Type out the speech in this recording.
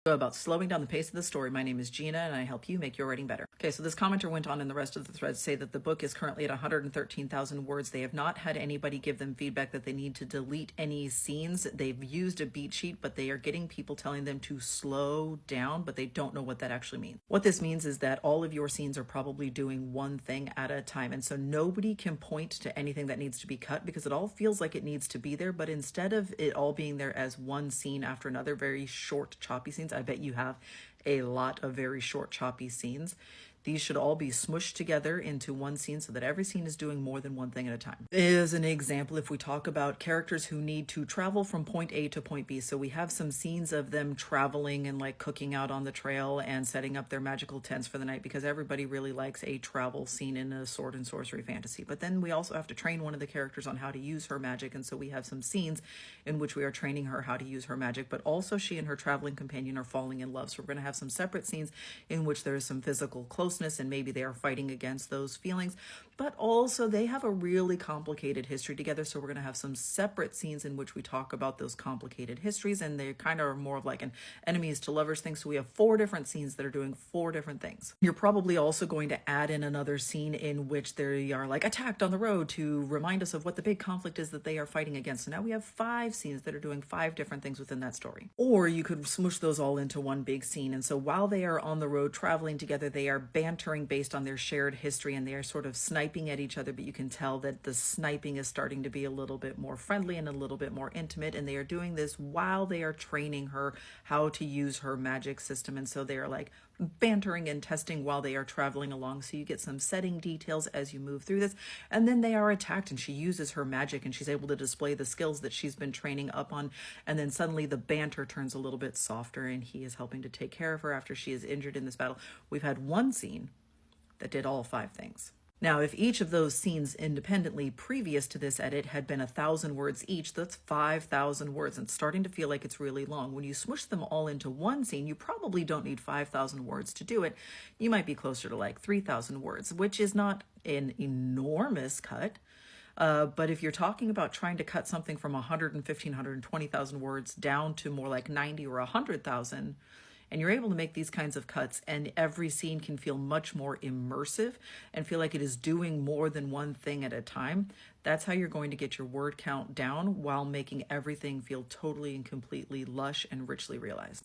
About slowing down the pace of the story. My name is Gina and I help you make your writing better. Okay, so this commenter went on in the rest of the thread to say that the book is currently at 113,000 words. They have not had anybody give them feedback that they need to delete any scenes. They've used a beat sheet, but they are getting people telling them to slow down, but they don't know what that actually means. What this means is that all of your scenes are probably doing one thing at a time, and so nobody can point to anything that needs to be cut because it all feels like it needs to be there, but instead of it all being there as one scene after another, very short, choppy scenes, I bet you have a lot of very short, choppy scenes. These should all be smushed together into one scene so that every scene is doing more than one thing at a time. As an example, if we talk about characters who need to travel from point A to point B, so we have some scenes of them traveling and like cooking out on the trail and setting up their magical tents for the night because everybody really likes a travel scene in a sword and sorcery fantasy. But then we also have to train one of the characters on how to use her magic, and so we have some scenes in which we are training her how to use her magic, but also she and her traveling companion are falling in love. So we're going to have some separate scenes in which there is some physical closeness and maybe they are fighting against those feelings, but also they have a really complicated history together. So we're going to have some separate scenes in which we talk about those complicated histories, and they kind of are more of like an enemies to lovers thing. So we have 4 different scenes that are doing 4 different things. You're probably also going to add in another scene in which they are like attacked on the road to remind us of what the big conflict is that they are fighting against. So now we have 5 scenes that are doing 5 different things within that story. Or you could smush those all into one big scene. And so while they are on the road traveling together, they are bantering based on their shared history, and they are sort of sniping at each other, but you can tell that the sniping is starting to be a little bit more friendly and a little bit more intimate, and they are doing this while they are training her how to use her magic system. And so they are like bantering and testing while they are traveling along, so you get some setting details as you move through this. And then they are attacked and she uses her magic and she's able to display the skills that she's been training up on, and then suddenly the banter turns a little bit softer and he is helping to take care of her after she is injured in this battle. We've had one scene that did all 5 things. Now, if each of those scenes independently previous to this edit had been 1,000 words each, that's 5,000 words, and it's starting to feel like it's really long. When you smush them all into one scene, you probably don't need 5,000 words to do it. You might be closer to like 3,000 words, which is not an enormous cut. But if you're talking about trying to cut something from 115, 120,000 words down to more like 90 or 100,000, and you're able to make these kinds of cuts, and every scene can feel much more immersive and feel like it is doing more than one thing at a time, that's how you're going to get your word count down while making everything feel totally and completely lush and richly realized.